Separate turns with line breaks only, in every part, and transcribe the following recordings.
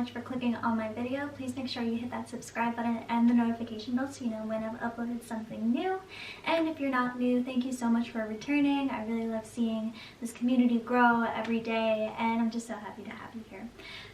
much for clicking on my video. Please make sure you hit that subscribe button and the notification bell so you know when I've uploaded something new. And if you're not new, thank you so much for returning. I really love seeing this community grow every day, and I'm just so happy to have you here.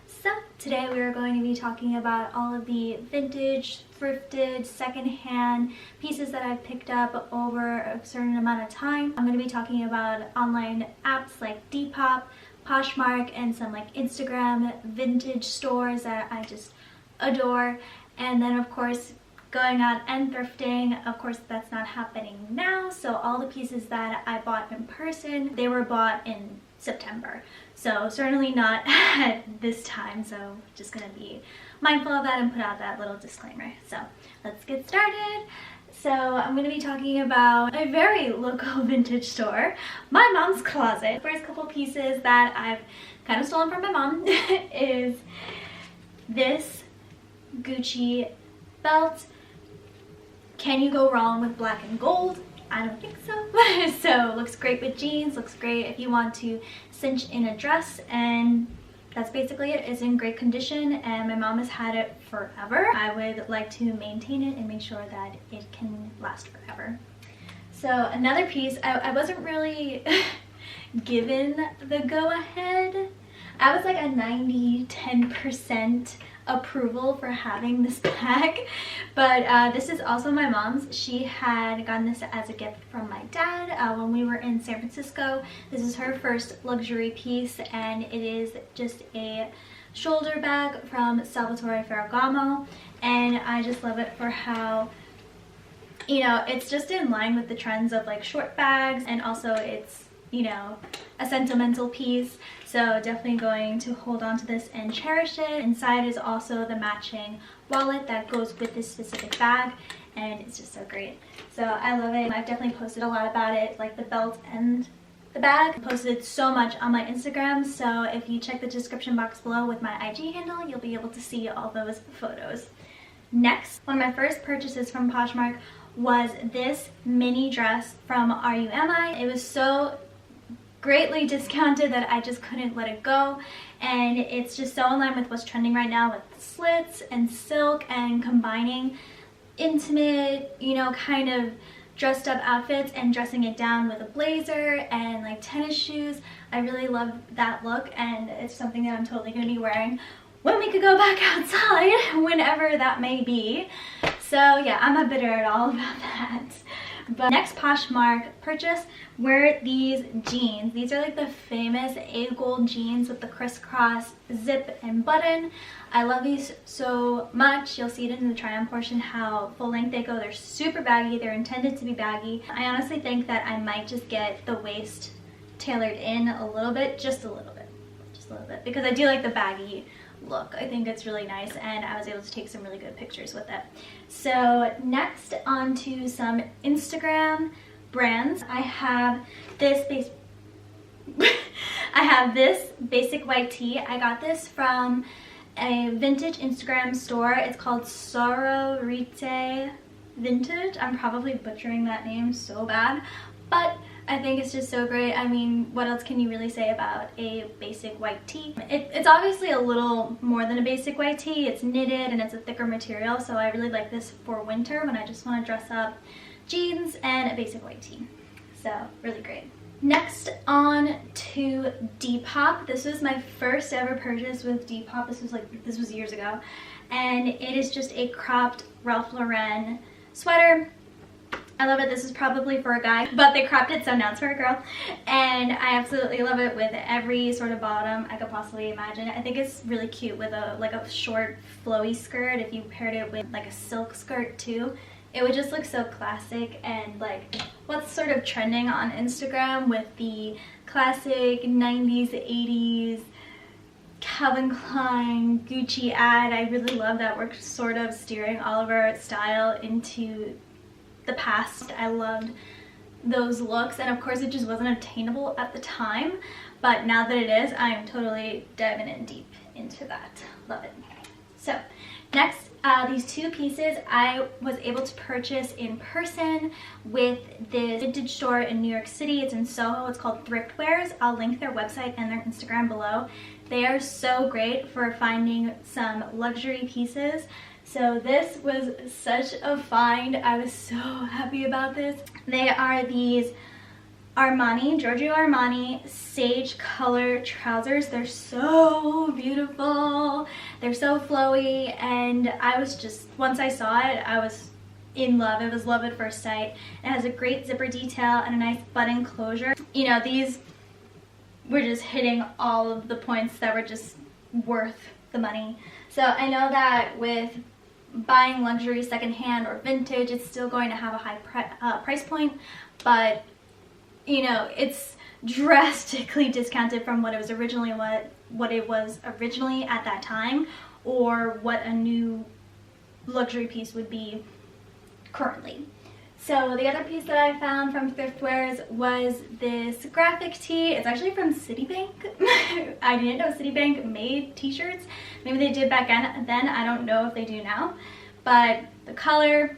So today we are going to be talking about all of the vintage, thrifted, secondhand pieces that I've picked up over a certain amount of time. I'm going to be talking about online apps like Depop, Poshmark, and some like Instagram vintage stores that I just adore. And then of course going out and thrifting. Of course that's not happening now, so all the pieces that I bought in person, they were bought in September, so certainly not at this time, so just gonna be mindful of that and put out that little disclaimer. So let's get started. So I'm going to be talking about a very local vintage store, my mom's closet. First couple pieces that I've kind of stolen from my mom is this Gucci belt. Can you go wrong with black and gold? I don't think so. So looks great with jeans, looks great if you want to cinch in a dress, and that's basically it. It's in great condition and my mom has had it forever. I would like to maintain it and make sure that it can last forever. So another piece, I wasn't really given the go-ahead. I was like a 90-10% approval for having this bag, but this is also my mom's. She had gotten this as a gift from my dad when we were in San Francisco. This is her first luxury piece, and it is just a shoulder bag from Salvatore Ferragamo, and I just love it for how, you know, it's just in line with the trends of like short bags, and also it's, you know, a sentimental piece, so definitely going to hold on to this and cherish it. Inside is also the matching wallet that goes with this specific bag, and it's just so great. So I love it. I've definitely posted a lot about it, like the belt and the bag. I posted so much on my Instagram, so if you check the description box below with my IG handle, you'll be able to see all those photos. Next, one of my first purchases from Poshmark was this mini dress from RUMI. It was so greatly discounted that I just couldn't let it go, and it's just so in line with what's trending right now with slits and silk and combining intimate, you know, kind of dressed up outfits and dressing it down with a blazer and like tennis shoes. I really love that look, and it's something that I'm totally going to be wearing when we could go back outside, whenever that may be. So yeah, I'm not bitter at all about that. But next Poshmark purchase were these jeans. These are like the famous A-gold jeans with the crisscross zip and button. I love these so much. You'll see it in the try-on portion how full length they go. They're super baggy. They're intended to be baggy. I honestly think that I might just get the waist tailored in a little bit, just a little bit, because I do like the baggy look. I think it's really nice, and I was able to take some really good pictures with it. So next, on to some Instagram brands. I have this basic white tee. I got this from a vintage Instagram store. It's called Sororite Vintage. I'm probably butchering that name so bad, but I think it's just so great. I mean, what else can you really say about a basic white tee? It's obviously a little more than a basic white tee. It's knitted and it's a thicker material, so I really like this for winter when I just want to dress up jeans and a basic white tee. So really great. Next, on to Depop. This was my first ever purchase with Depop. This was years ago, and it is just a cropped Ralph Lauren sweater. I love it. This is probably for a guy, but they cropped it, so now it's for a girl. And I absolutely love it with every sort of bottom I could possibly imagine. I think it's really cute with a short flowy skirt. If you paired it with like a silk skirt too, it would just look so classic, and like what's sort of trending on Instagram with the classic 90s, 80s Calvin Klein, Gucci ad. I really love that we're sort of steering all of our style into the past. I loved those looks, and of course it just wasn't obtainable at the time, but now that it is, I am totally diving in deep into that. Love it. So next, these two pieces I was able to purchase in person with this vintage store in New York City. It's in Soho. It's called Thrift. I'll link their website and their Instagram below. They are so great for finding some luxury pieces. So this was such a find. I was so happy about this. They are these Giorgio Armani sage color trousers. They're so beautiful. They're so flowy, and I was just, once I saw it, I was in love. It was love at first sight. It has a great zipper detail and a nice button closure. You know, these were just hitting all of the points that were just worth the money. So I know that with buying luxury secondhand or vintage, it's still going to have a high price point, but you know, it's drastically discounted from what it was originally at that time, or what a new luxury piece would be currently. So the other piece that I found from Thriftwares was this graphic tee. It's actually from Citibank. I didn't know Citibank made t-shirts. Maybe they did back then. I don't know if they do now. But the color,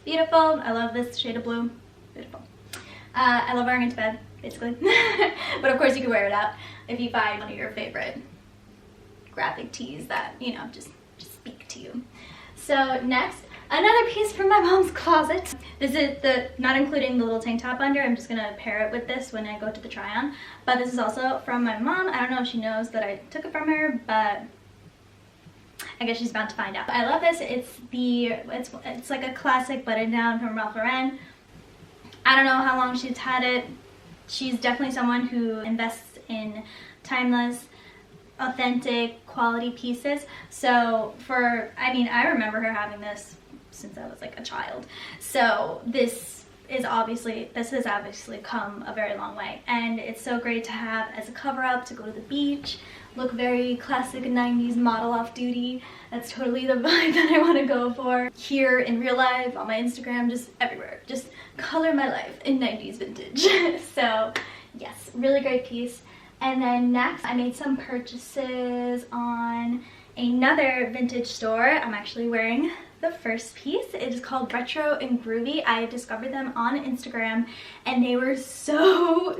beautiful. I love this shade of blue. Beautiful. I love wearing it to bed, basically. But of course you can wear it out if you find one of your favorite graphic tees that, you know, just speak to you. So next, another piece from my mom's closet. This is not including the little tank top under. I'm just gonna pair it with this when I go to the try on. But this is also from my mom. I don't know if she knows that I took it from her, but I guess she's about to find out. I love this. It's like a classic button down from Ralph Lauren. I don't know how long she's had it. She's definitely someone who invests in timeless, authentic, quality pieces. So I remember her having this since I was like a child. So this has obviously come a very long way, and it's so great to have as a cover up to go to the beach, look very classic 90s model off duty. That's totally the vibe that I want to go for here in real life, on my Instagram, just everywhere. Just color my life in 90s vintage. So yes, really great piece. And then next, I made some purchases on another vintage store. I'm actually wearing the first piece. It is called Retro and Groovy. I discovered them on Instagram, and they were so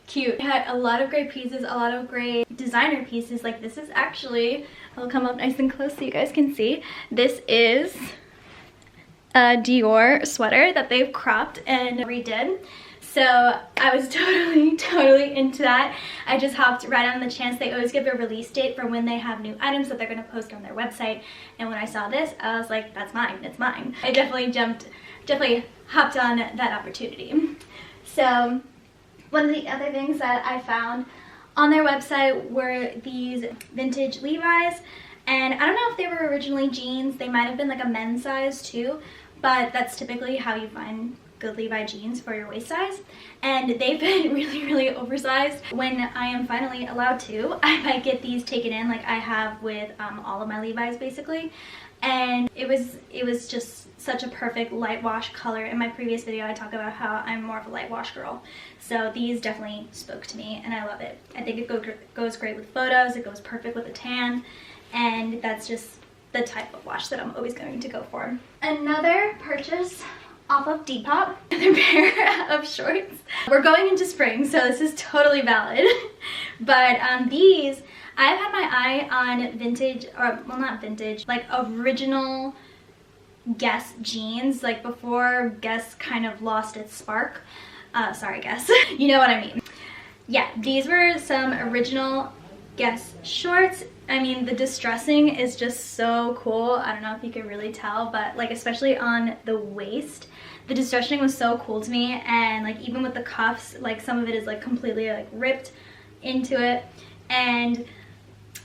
cute. It had a lot of great pieces, a lot of great designer pieces. Like this is actually, I'll come up nice and close so you guys can see. This is a DIOR sweater that they've cropped and redid. So I was totally into that. I just hopped right on the chance. They always give a release date for when they have new items that they're going to post on their website. And when I saw this, I was like, that's mine, it's mine. I definitely hopped on that opportunity. So one of the other things that I found on their website were these vintage Levi's. And I don't know if they were originally jeans. They might have been like a men's size too, but that's typically how you find good Levi jeans for your waist size. And they've been really oversized. When I am finally allowed to, I might get these taken in like I have with all of my Levi's basically. And it was just such a perfect light wash color. In my previous video I talk about how I'm more of a light wash girl, so these definitely spoke to me and I love it. I think it goes great with photos, it goes perfect with a tan, and that's just the type of wash that I'm always going to go for. Another purchase off of Depop, another pair of shorts. We're going into spring, so this is totally valid. But these, I've had my eye on vintage, or well, not vintage, like original Guess jeans, like before Guess kind of lost its spark. Sorry Guess, you know what I mean. Yeah, these were some original Guess shorts. I mean, the distressing is just so cool. I don't know if you can really tell, but like especially on the waist, the distressing was so cool to me. And like even with the cuffs, like some of it is like completely like ripped into it. And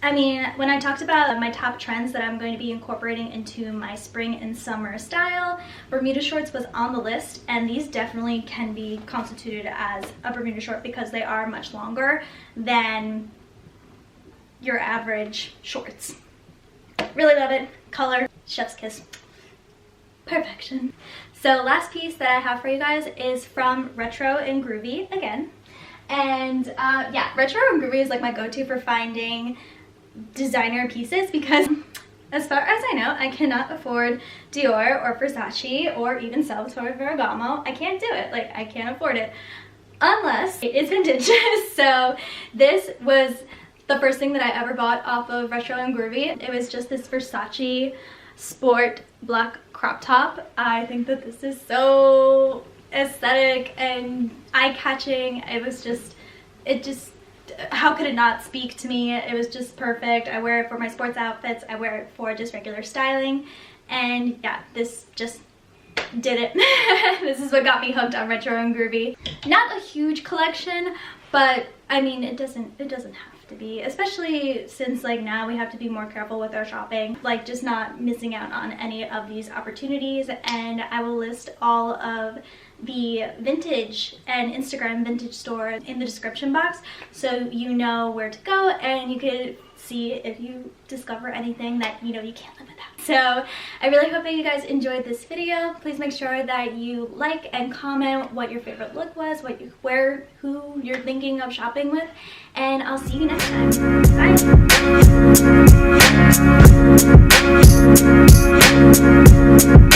I mean, when I talked about my top trends that I'm going to be incorporating into my spring and summer style, Bermuda shorts was on the list, and these definitely can be constituted as a Bermuda short because they are much longer than your average shorts. Really love it. Color, chef's kiss. Perfection. So last piece that I have for you guys is from Retro and Groovy again. And yeah, Retro and Groovy is like my go-to for finding designer pieces because as far as I know, I cannot afford Dior or Versace or even Salvatore Ferragamo. I can't do it. Like, I can't afford it unless it is vintage. So this was the first thing that I ever bought off of Retro and Groovy. It was just this Versace sport black crop top. I think that this is so aesthetic and eye-catching. It just, how could it not speak to me? It was just perfect. I wear it for my sports outfits. I wear it for just regular styling. And yeah, this just did it. This is what got me hooked on Retro and Groovy. Not a huge collection, but I mean, it doesn't have to be, especially since like now we have to be more careful with our shopping, like just not missing out on any of these opportunities. And I will list all of the vintage and Instagram vintage store in the description box, so you know where to go and you could see if you discover anything that you know you can't live without. So I really hope that you guys enjoyed this video. Please make sure that you like and comment what your favorite look was, what you wear, who you're thinking of shopping with, and I'll see you next time. Bye.